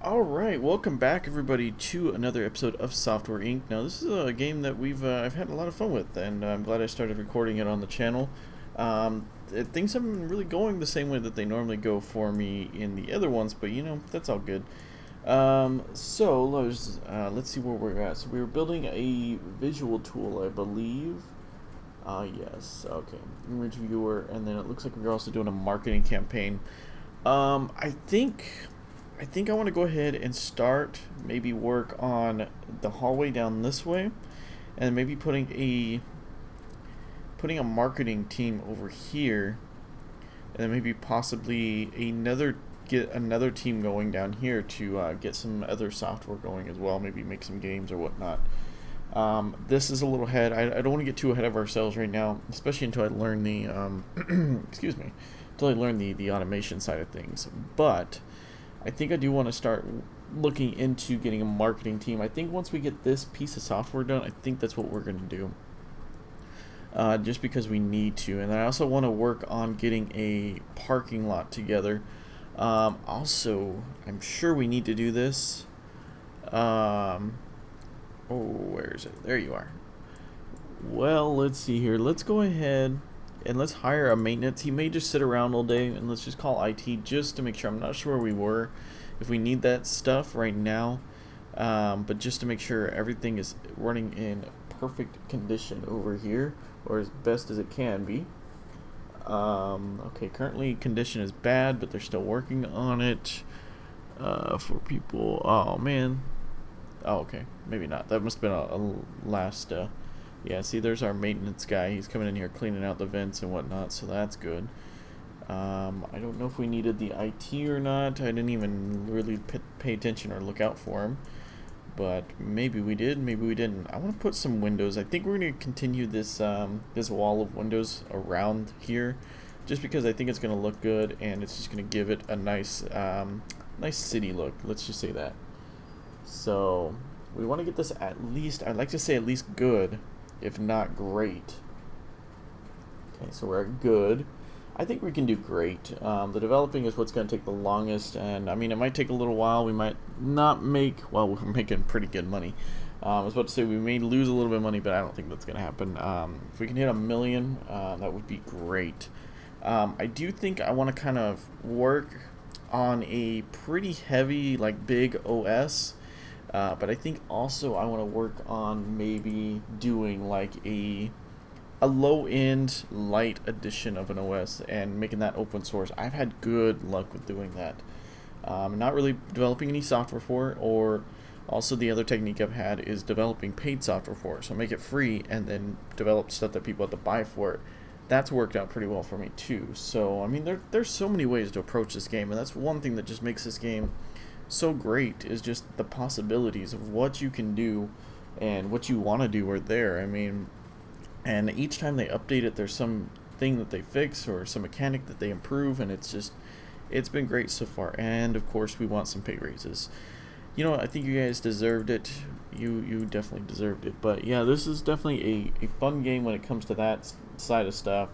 Alright, welcome back everybody to another episode of Software Inc. Now this is a game that I've had a lot of fun with, and I'm glad I started recording it on the channel. Things haven't been really going the same way that they normally go for me in the other ones, but that's all good. Let's see where we're at. So we were building a visual tool, I believe. Yes, okay. Image viewer, and then it looks like we're also doing a marketing campaign. I think I want to go ahead and start, maybe work on the hallway down this way, and maybe putting a marketing team over here, and then maybe possibly get another team going down here to get some other software going as well, maybe make some games or whatnot. This is a little ahead. I don't want to get too ahead of ourselves right now, especially until I learn the excuse me, until I learn the automation side of things. But I think I do want to start looking into getting a marketing team. I think once we get this piece of software done, I think that's what we're going to do. Just because we need to. And then I also want to work on getting a parking lot together. Also, I'm sure we need to do this. Where is it? There you are. Well, let's see here. Let's go ahead and let's hire a maintenance. He may just sit around all day, and let's just call IT just to make sure. I'm not sure where we were, if we need that stuff right now, but just to make sure everything is running in perfect condition over here, or as best as it can be. Okay, currently condition is bad, but they're still working on it for people. Oh man. Oh, okay, maybe not. That must have been a last yeah, see, there's our maintenance guy. He's coming in here cleaning out the vents and whatnot, so that's good. I don't know if we needed the IT or not. I didn't even really pay attention or look out for him. But maybe we did, maybe we didn't. I want to put some windows. I think we're going to continue this this wall of windows around here, just because I think it's going to look good, and it's just going to give it a nice, nice city look. Let's just say that. So we want to get this at least, I'd like to say at least good, if not great. Okay, so we're at good. I think we can do great. The developing is what's going to take the longest, and I mean, it might take a little while. We might not make, well, we're making pretty good money. I was about to say we may lose a little bit of money, but I don't think that's going to happen. If we can hit 1 million, that would be great. I do think I want to kind of work on a pretty heavy, like, big OS. But I think also I want to work on maybe doing like a low-end light edition of an OS and making that open source. I've had good luck with doing that. Not really developing any software for it, or also the other technique I've had is developing paid software for it. So make it free and then develop stuff that people have to buy for it. That's worked out pretty well for me too. So I mean, there's so many ways to approach this game, and that's one thing that just makes this game so great, is just the possibilities of what you can do and what you want to do are there. I mean, and each time they update it, there's some thing that they fix or some mechanic that they improve, and it's been great so far. And of course, we want some pay raises. I think you guys deserved it. You definitely deserved it. But yeah, this is definitely a fun game when it comes to that side of stuff.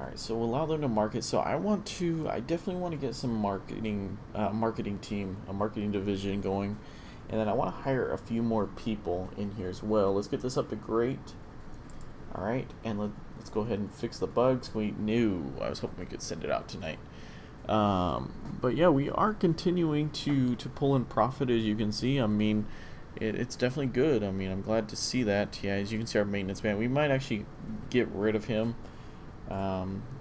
Alright, so we'll allow them to market. So I definitely want to get some marketing team, a marketing division going. And then I want to hire a few more people in here as well. Let's get this up to great. Alright, and let's go ahead and fix the bugs. I was hoping we could send it out tonight. But yeah, we are continuing to pull in profit, as you can see. I mean, it's definitely good. I mean, I'm glad to see that. Yeah, as you can see, our maintenance man, we might actually get rid of him.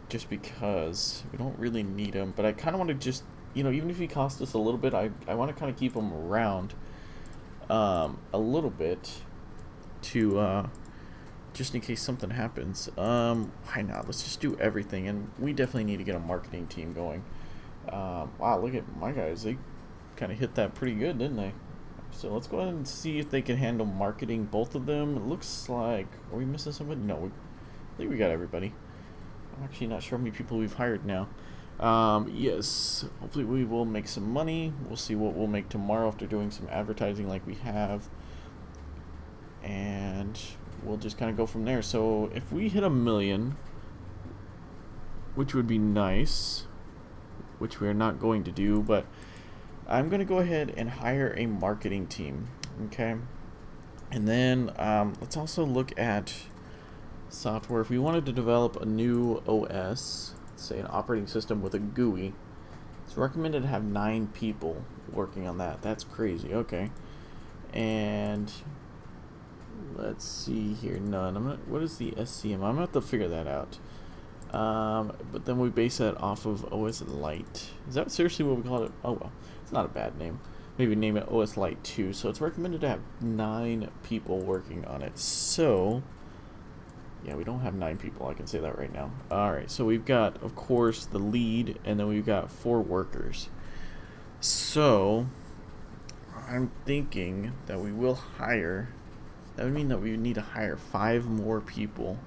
Just because we don't really need him, but I kind of want to just, even if he costs us a little bit, I want to kind of keep him around, a little bit to, just in case something happens. Why not? Let's just do everything, and we definitely need to get a marketing team going. Wow, look at my guys. They kind of hit that pretty good, didn't they? So let's go ahead and see if they can handle marketing, both of them. It looks like, are we missing somebody? No, I think we got everybody. I'm actually not sure how many people we've hired now. Yes, hopefully we will make some money. We'll see what we'll make tomorrow after doing some advertising like we have. And we'll just kind of go from there. So if we hit 1 million, which would be nice, which we are not going to do, but I'm going to go ahead and hire a marketing team. Okay. And then let's also look at software. If we wanted to develop a new OS, say an operating system with a GUI, it's recommended to have 9 people working on that. That's crazy. Okay. And let's see here. None. What is the SCM? I'm going to have to figure that out. But then we base that off of OS Lite. Is that seriously what we call it? Oh well, it's not a bad name. Maybe name it OS Lite 2. So it's recommended to have 9 people working on it. So yeah, we don't have 9 people. I can say that right now. Alright, so we've got, of course, the lead, and then we've got 4 workers. So I'm thinking that we will hire, that would mean that we need to hire 5 more people.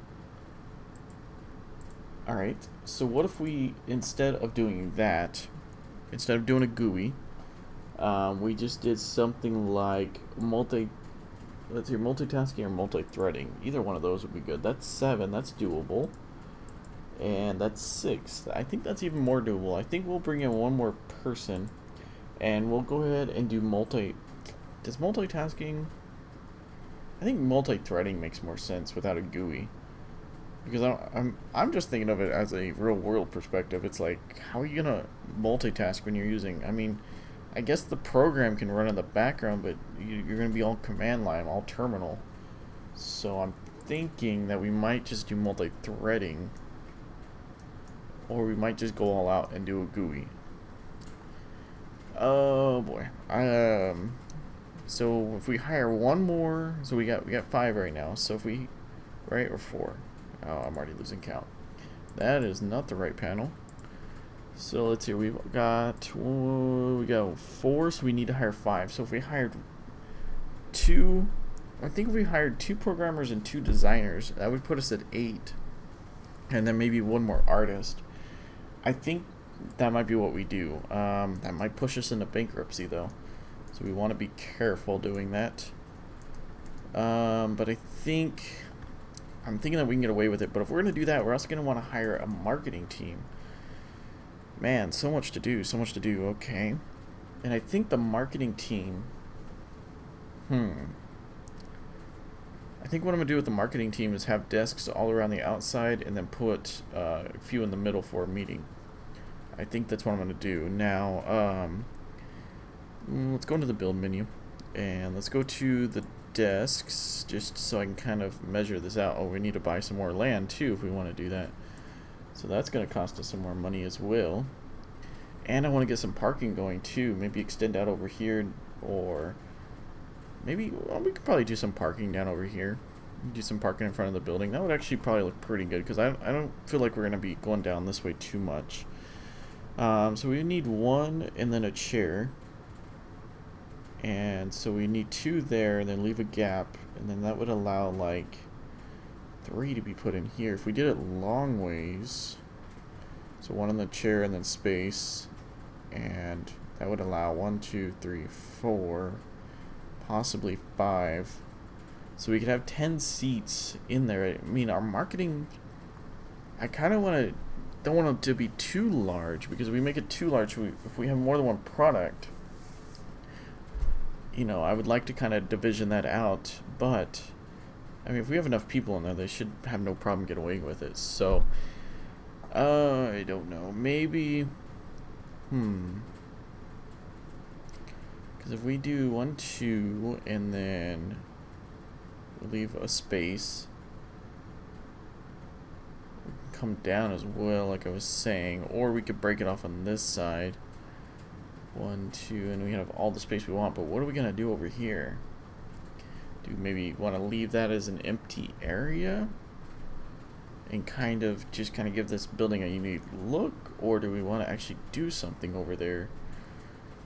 Alright, so what if we, instead of doing that, instead of doing a GUI, we just did something like multitasking or multi-threading. Either one of those would be good. That's 7, that's doable. And that's 6. I think that's even more doable. I think we'll bring in 1 more person, and we'll go ahead and do does multitasking, I think multi-threading makes more sense without a GUI. Because I'm just thinking of it as a real world perspective. It's like, how are you gonna multitask when you're using, I mean, I guess the program can run in the background, but you're gonna be all command line, all terminal. So I'm thinking that we might just do multi-threading, or we might just go all out and do a GUI. Oh boy. So if we hire 1 more, so we got 5 right now. So if we, right, or 4. Oh, I'm already losing count. That is not the right panel. So let's see, we got 4, so we need to hire 5. So if we hired 2, I think if we hired 2 programmers and 2 designers, that would put us at 8. And then maybe 1 more artist. I think that might be what we do. That might push us into bankruptcy though. So we want to be careful doing that. But I'm thinking that we can get away with it. But if we're going to do that, we're also going to want to hire a marketing team. Man, so much to do. Okay. And I think the marketing team... I think what I'm going to do with the marketing team is have desks all around the outside and then put a few in the middle for a meeting. I think that's what I'm going to do. Now, let's go into the build menu. And let's go to the desks, just so I can kind of measure this out. Oh, we need to buy some more land too if we want to do that. So that's going to cost us some more money as well. And I want to get some parking going too. Maybe extend out over here, or maybe, well, we could probably do some parking down over here. Do some parking in front of the building. That would actually probably look pretty good, because I don't feel like we're going to be going down this way too much. So we need 1 and then a chair. And so we need 2 there, and then leave a gap, and then that would allow like 3 to be put in here. If we did it long ways, so 1 in the chair and then space, and that would allow 1, 2, 3, 4, possibly 5. So we could have 10 seats in there. I mean, our marketing, I kind of don't want it to be too large, because if we make it too large, if we have more than 1 product, you know, I would like to kind of division that out. But I mean, if we have enough people in there, they should have no problem getting away with it. So I don't know, maybe because if we do 1, 2 and then leave a space, we can come down as well, like I was saying, or we could break it off on this side. 1, 2, and we have all the space we want. But what are we gonna do over here? Do we maybe want to leave that as an empty area and kind of give this building a unique look, or do we want to actually do something over there?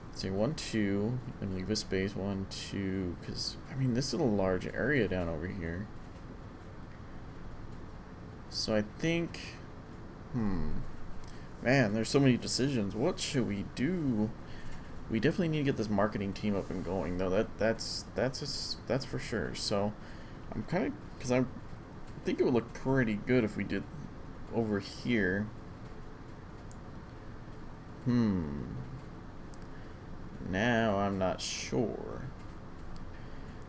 Let's say 1, 2, and leave a space. 1, 2, because I mean, this is a large area down over here. So I think, man, there's so many decisions. What should we do? We definitely need to get this marketing team up and going, though. That's for sure. So I'm kind of, because I think it would look pretty good if we did over here. Now I'm not sure.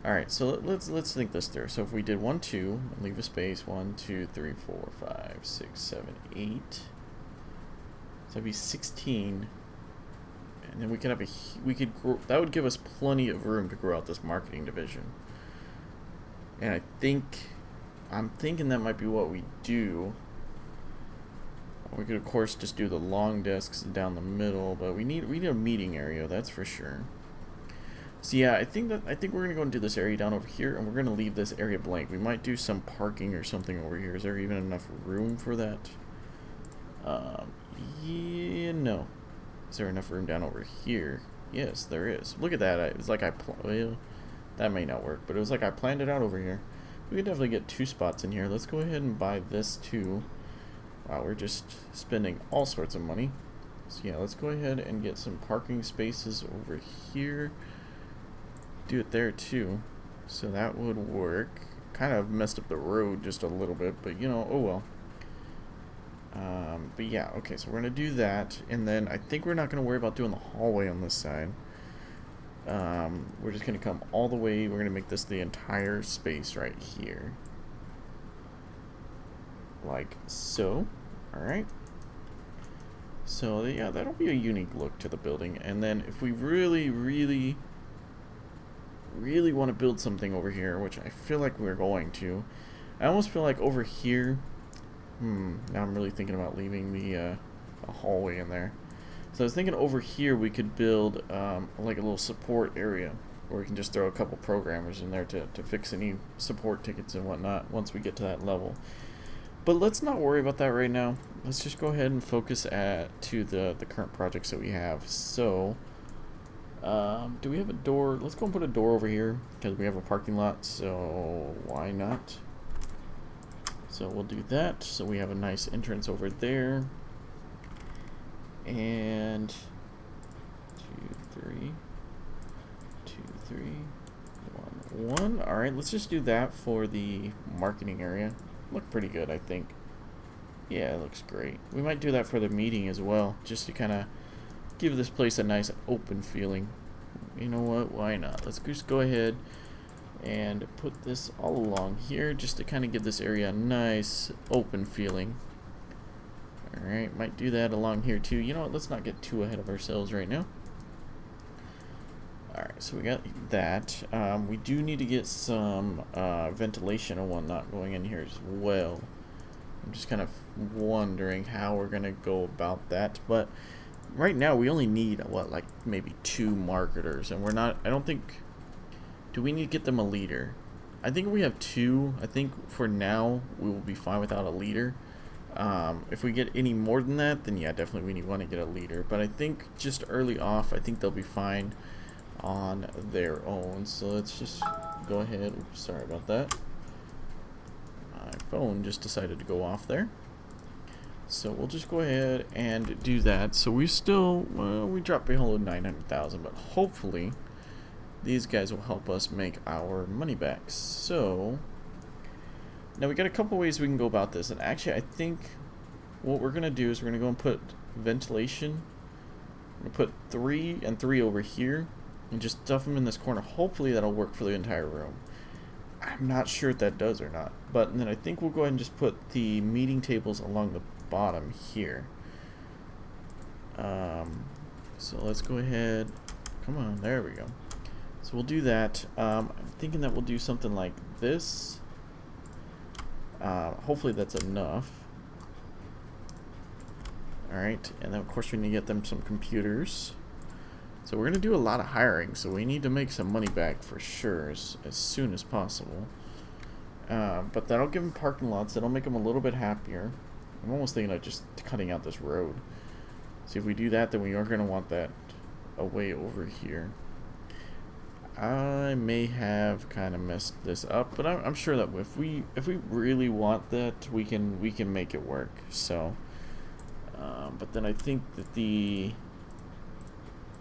All right, so let's think this through. So if we did 1, 2, and leave a space, 1, 2, 3, 4, 5, 6, 7, 8. So that'd be 16. And then we could have we could grow, that would give us plenty of room to grow out this marketing division. And I'm thinking that might be what we do. We could of course just do the long desks down the middle, but we need a meeting area, that's for sure. So yeah, I think we're gonna go and do this area down over here, and we're gonna leave this area blank. We might do some parking or something over here. Is there even enough room for that? Yeah, no. Is there enough room down over here? Yes, there is. Look at that. It's like well, that may not work, but it was like I planned it out over here. We could definitely get 2 spots in here. Let's go ahead and buy this too. Wow, we're just spending all sorts of money. So yeah, let's go ahead and get some parking spaces over here. Do it there too. So that would work. Kind of messed up the road just a little bit, but you know, oh well. But yeah, okay, so we're gonna do that, and then I think we're not gonna worry about doing the hallway on this side. We're just gonna come all the way. We're gonna make this the entire space right here, like so. All right. So yeah, that'll be a unique look to the building. And then if we really want to build something over here, which I feel like we're going to, I almost feel like over here. Now I'm really thinking about leaving the a hallway in there. So I was thinking over here we could build like a little support area where we can just throw a couple programmers in there to fix any support tickets and whatnot once we get to that level. But let's not worry about that right now. Let's just go ahead and focus to the current projects that we have. So do we have a door? Let's go and put a door over here because we have a parking lot, so why not? So we'll do that. So we have a nice entrance over there. And 2, 3, 2, 3, 1, 1. All right, let's just do that for the marketing area. Look pretty good, I think. Yeah, it looks great. We might do that for the meeting as well, just to kind of give this place a nice open feeling. You know what? Why not? Let's just go ahead and put this all along here just to kind of give this area a nice open feeling. Alright, might do that along here too. You know what, let's not get too ahead of ourselves right now. Alright, so we got that. We do need to get some ventilation and whatnot going in here as well. I'm just kind of wondering how we're going to go about that. But right now we only need, what, like maybe 2 marketers. And we're not, I don't think, do we need to get them a leader? I think we have 2. I think for now we will be fine without a leader. If we get any more than that, then yeah, definitely we want to get a leader. But I think just early off, I think they'll be fine on their own. So let's just go ahead. Oops, sorry about that. My phone just decided to go off there. So we'll just go ahead and do that. So we still, well, we dropped below 900,000, but hopefully these guys will help us make our money back. So now we got a couple ways we can go about this, and actually I think what we're gonna do is we're gonna go and put ventilation. We're gonna put 3 and 3 over here and just stuff them in this corner. Hopefully that'll work for the entire room. I'm not sure if that does or not, but then I think we'll go ahead and just put the meeting tables along the bottom here. So let's go ahead, come on, there we go. So we'll do that. I'm thinking that we'll do something like this. Hopefully that's enough. Alright, and then of course we need to get them some computers. So we're going to do a lot of hiring, so we need to make some money back for sure as soon as possible. But that'll give them parking lots, that'll make them a little bit happier. I'm almost thinking of just cutting out this road. See, if we do that, then we are going to want that away over here. I may have kind of messed this up, but I'm sure that if we really want that, we can make it work. So, but then I think that the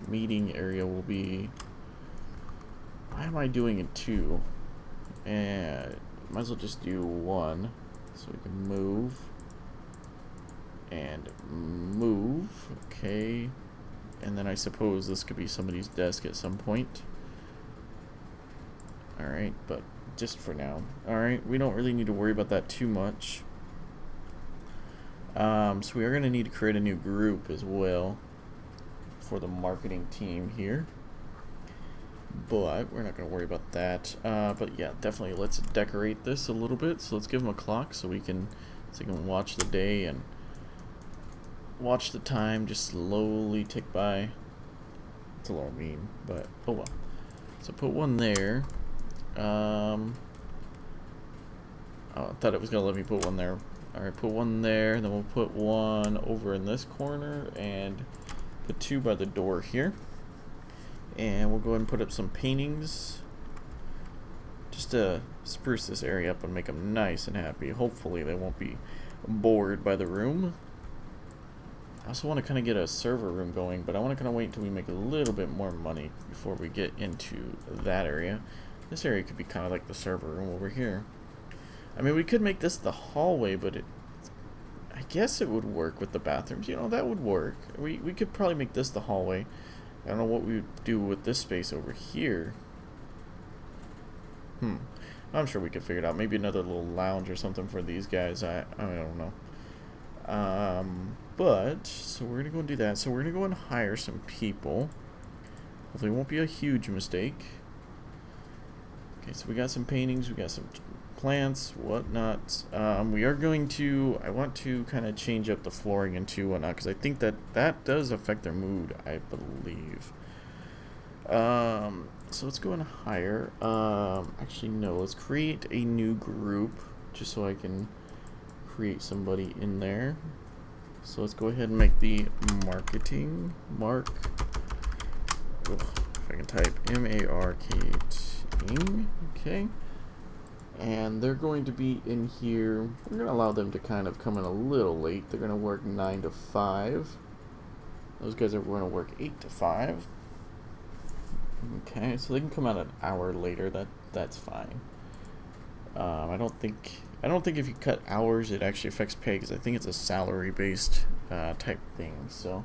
meeting area will be. Why am I doing it 2? And might as well just do 1, so we can move and move. Okay, And then I suppose this could be somebody's desk at some point. Alright, but just for now. Alright, we don't really need to worry about that too much. So we are going to need to create a new group as well for the marketing team here. But we're not going to worry about that. But yeah, definitely let's decorate this a little bit. So let's give them a clock so we can watch the day and watch the time just slowly tick by. It's a little mean, but oh well. So put one there. Oh, I thought it was going to let me put one there. Alright, put one there, then we'll put one over in this corner, and put two by the door here. And we'll go ahead and put up some paintings, just to spruce this area up and make them nice and happy. Hopefully they won't be bored by the room. I also want to kind of get a server room going, but I want to kind of wait until we make a little bit more money before we get into that area. This area could be kind of like the server room over here. I mean, we could make this the hallway, but I guess it would work with the bathrooms. You know, that would work. We could probably make this the hallway. I don't know what we would do with this space over here. I'm sure we could figure it out. Maybe another little lounge or something for these guys. I don't know. But, so we're going to go and do that. So we're going to go and hire some people. Hopefully it won't be a huge mistake. Okay, so we got some paintings. We got some plants, whatnot. We are going to, I want to kind of change up the flooring and whatnot, because I think that does affect their mood, I believe. So let's go and hire, actually no, let's create a new group, just so I can create somebody in there. So let's go ahead and make the marketing, if I can type, M-A-R-K-T-ing, okay. And they're going to be in here. We're going to allow them to kind of come in a little late. They're going to work 9 to 5. Those guys are going to work 8 to 5. Okay, so they can come out an hour later. That's fine. I don't think if you cut hours it actually affects pay, because I think it's a salary based type thing. So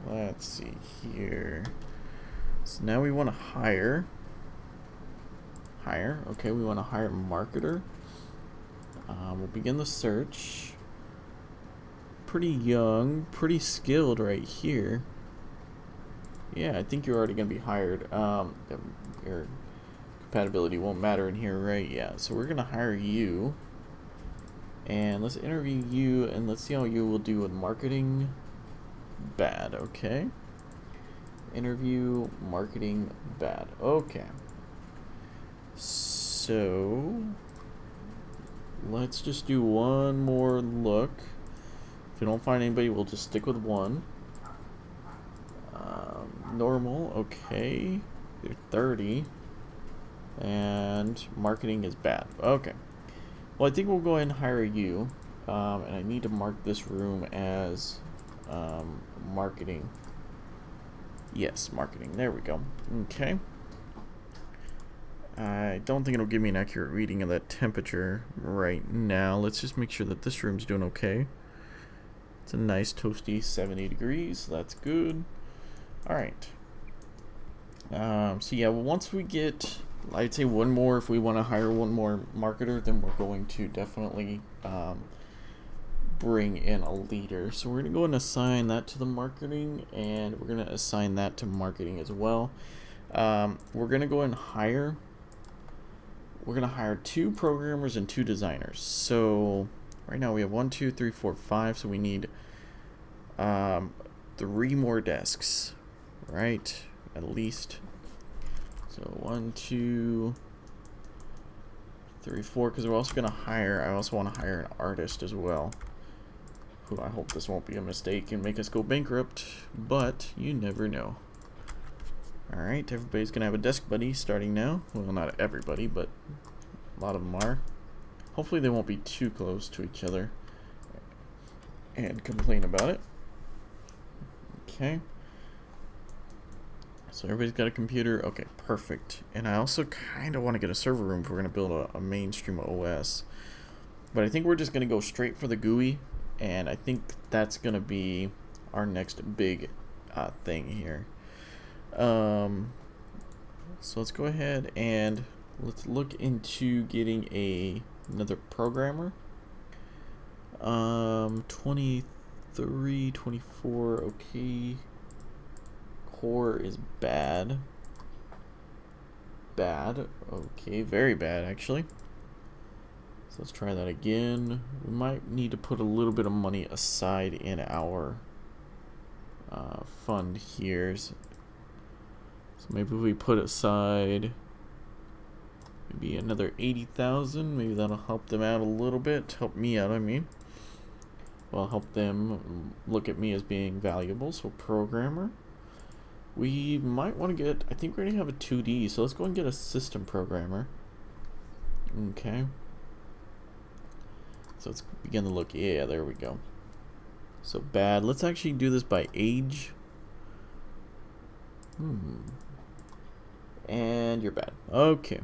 let's see here. So now we want to hire. Okay, we want to hire a marketer. We'll begin the search. Pretty young, pretty skilled right here. Yeah, I think you're already going to be hired. Your compatibility won't matter in here, right? Yeah, so we're going to hire you. And let's interview you, and let's see how you will do with marketing. Bad, okay. Interview, marketing, bad. Okay. So let's just do one more look. If we don't find anybody, we'll just stick with one. Normal, okay. They're 30. And marketing is bad. Okay. Well, I think we'll go ahead and hire you. And I need to mark this room as marketing. Yes, marketing. There we go. Okay. I don't think it'll give me an accurate reading of that temperature right now. Let's just make sure that this room's doing okay. It's a nice toasty 70 degrees. So that's good. Alright. So yeah, once we get, I'd say one more, if we want to hire one more marketer, then we're going to definitely bring in a leader. So we're going to go and assign that to the marketing, and we're going to assign that to marketing as well. We're going to go and hire. We're going to hire 2 programmers and 2 designers. So right now we have 1, 2, 3, 4, 5. So we need 3 more desks, right? At least. So 1, 2, 3, 4. Because we're also going to hire. I also want to hire an artist as well. Who I hope this won't be a mistake and make us go bankrupt. But you never know. Alright, everybody's going to have a desk buddy starting now. Well, not everybody, but a lot of them are. Hopefully they won't be too close to each other and complain about it. Okay. So everybody's got a computer. Okay, perfect. And I also kind of want to get a server room if we're going to build a mainstream OS. But I think we're just going to go straight for the GUI. And I think that's going to be our next big thing here. So let's go ahead and let's look into getting another programmer. 23, 24, okay. Core is bad. Bad, okay, very bad actually. So let's try that again. We might need to put a little bit of money aside in our fund here. So maybe we put aside maybe another 80,000. Maybe that'll help them out a little bit. Help me out, I mean. Well, help them look at me as being valuable. So programmer. We might want to get, I think we already have a 2D, so let's go and get a system programmer. Okay. So let's begin to look. Yeah, there we go. So bad. Let's actually do this by age. And you're bad. Okay.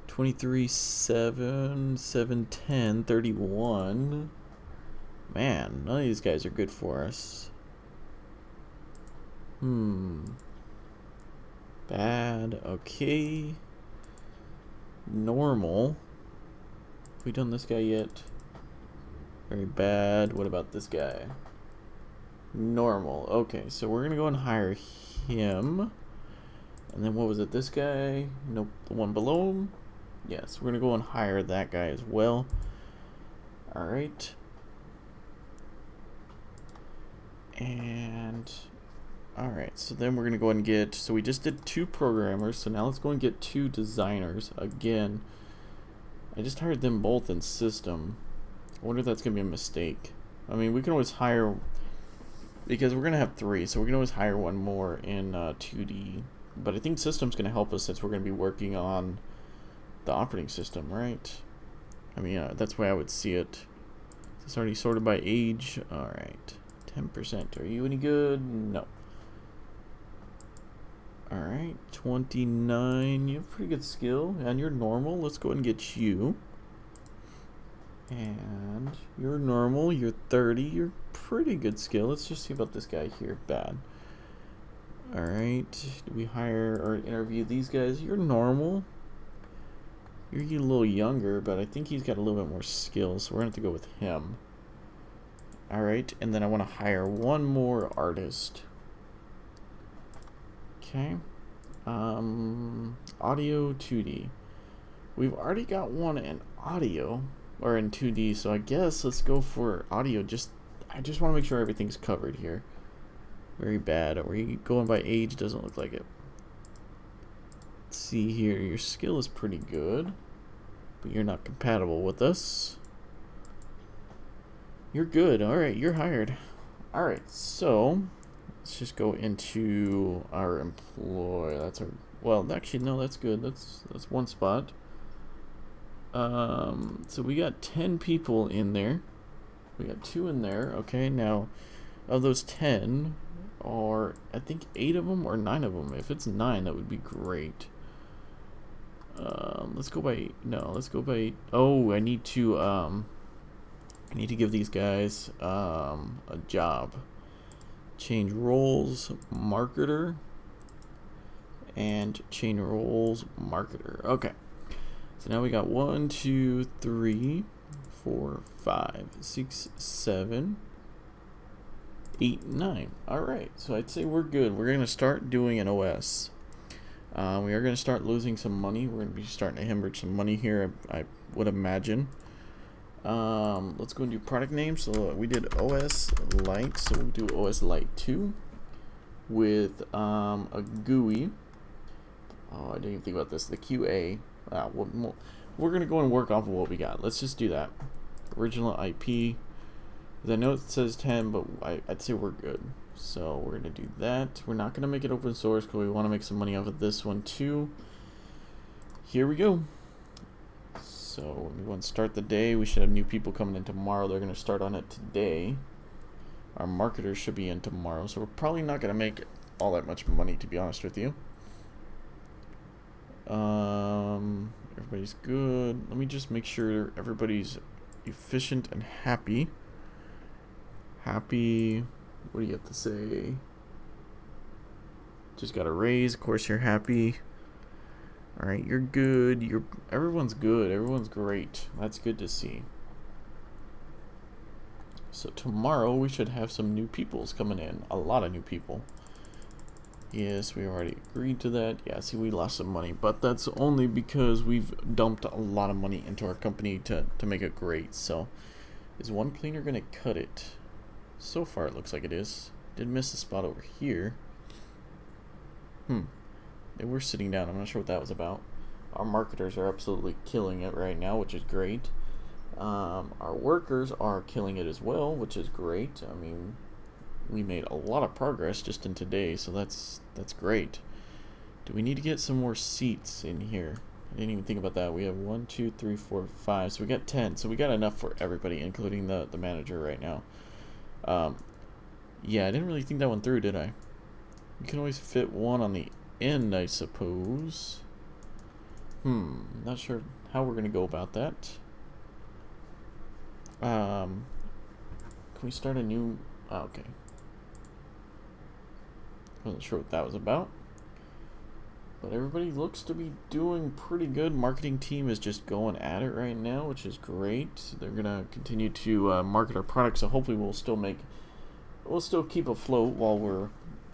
23, 7, 7, 10, 31. Man, none of these guys are good for us. Bad. Okay. Normal. Have we done this guy yet? Very bad. What about this guy? Normal. Okay, so we're gonna go and hire him. And then what was it? This guy? Nope. The one below him? Yes, we're gonna go and hire that guy as well. Alright. And alright, so then we're gonna go ahead and get, so we just did 2 programmers, so now let's go and get 2 designers. Again, I just hired them both in system. I wonder if that's gonna be a mistake. I mean, we can always hire, because we're gonna have 3, so we can always hire one more in 2D. But I think system's gonna help us since we're gonna be working on the operating system, right? I mean, that's the way I would see it. It's already sorted by age. Alright. 10%. Are you any good? No. Alright. 29. You have pretty good skill. And you're normal. Let's go ahead and get you. And you're normal. You're 30. You're pretty good skill. Let's just see about this guy here. Bad. Alright. Do we hire or interview these guys? You're normal. You're a little younger, but I think he's got a little bit more skill, so we're going to have to go with him. Alright, and then I want to hire one more artist. Okay. Audio 2D. We've already got one in audio, or in 2D, so I guess let's go for audio. I just want to make sure everything's covered here. Very bad. Are we going by age? Doesn't look like it. Let's see here. Your skill is pretty good, but you're not compatible with us. You're good. Alright, you're hired. Alright, so let's just go into our employee. That's our, well, actually no, that's good. That's one spot. So we got 10 people in there. We got 2 in there. Okay, now of those 10 are, I think 8 of them or 9 of them. If it's 9, that would be great. Let's go by, no, let's go by, oh, I need to give these guys a job. Change roles, marketer, and change roles, marketer. Okay, so now we got 1, 2, 3, 4, 5, 6, 7, 8, 9. All right, so I'd say we're good. We're gonna start doing an OS. We are gonna start losing some money. We're gonna be starting to hemorrhage some money here, I would imagine. Let's go and do product names. So we did OS Lite, so we'll do OS Lite 2 with a GUI. Oh, I didn't even think about this. The QA. We're gonna go and work off of what we got. Let's just do that. Original IP. I know it says 10, but I'd say we're good. So we're gonna do that. We're not gonna make it open source because we want to make some money off of this one too. Here we go. So we want to start the day. We should have new people coming in tomorrow. They're going to start on it today. Our marketers should be in tomorrow. So we're probably not going to make all that much money, to be honest with you. Everybody's good. Let me just make sure everybody's efficient and happy. Happy. What do you have to say? Just got a raise. Of course, you're happy. All right, you're good. Everyone's good. Everyone's great. That's good to see. So tomorrow we should have some new peoples coming in. A lot of new people. Yes, we already agreed to that. Yeah, see, we lost some money, but that's only because we've dumped a lot of money into our company to make it great. So, is one cleaner gonna cut it? So far, it looks like it is. Did miss a spot over here. They were sitting down. I'm not sure what that was about. Our marketers are absolutely killing it right now, which is great. Our workers are killing it as well, which is great. I mean, we made a lot of progress just in today, so that's great. Do we need to get some more seats in here? I didn't even think about that. We have 1, 2, 3, 4, 5. So we got 10. So we got enough for everybody, including the manager right now. Yeah, I didn't really think that one through, did I? You can always fit one on the end, I suppose. Not sure how we're gonna go about that. Can we start a new? Oh, okay. Wasn't sure what that was about. But everybody looks to be doing pretty good. Marketing team is just going at it right now, which is great. They're gonna continue to market our products, so hopefully we'll still keep afloat while we're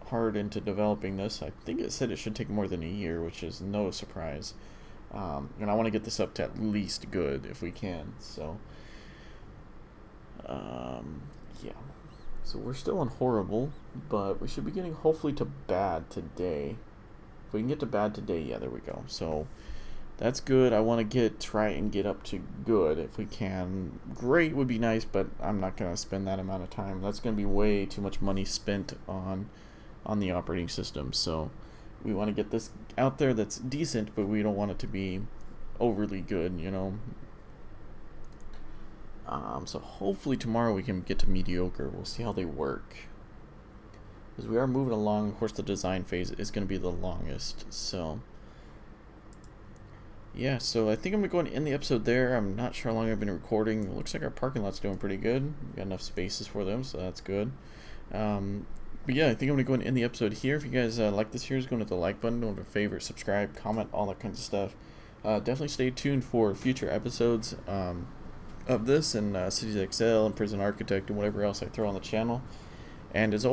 hard into developing this. I think it said it should take more than a year, which is no surprise. And I want to get this up to at least good if we can. So, yeah. So we're still on horrible, but we should be getting hopefully to bad today. If we can get to bad today, yeah, there we go. So that's good. I want to try and get up to good if we can. Great would be nice, but I'm not going to spend that amount of time. That's going to be way too much money spent on the operating system. So we want to get this out there that's decent, but we don't want it to be overly good, you know. So hopefully tomorrow we can get to mediocre. We'll see how they work. Because we are moving along. Of course, the design phase is going to be the longest. So, yeah. So I think I'm going to end the episode there. I'm not sure how long I've been recording. It looks like our parking lot's doing pretty good. We got enough spaces for them, so that's good. But yeah, I think I'm going to go and end the episode here. If you guys like this series, go to the like button, don't favorite, subscribe, comment, all that kinds of stuff. Definitely stay tuned for future episodes of this and Cities XL and Prison Architect and whatever else I throw on the channel. And as always,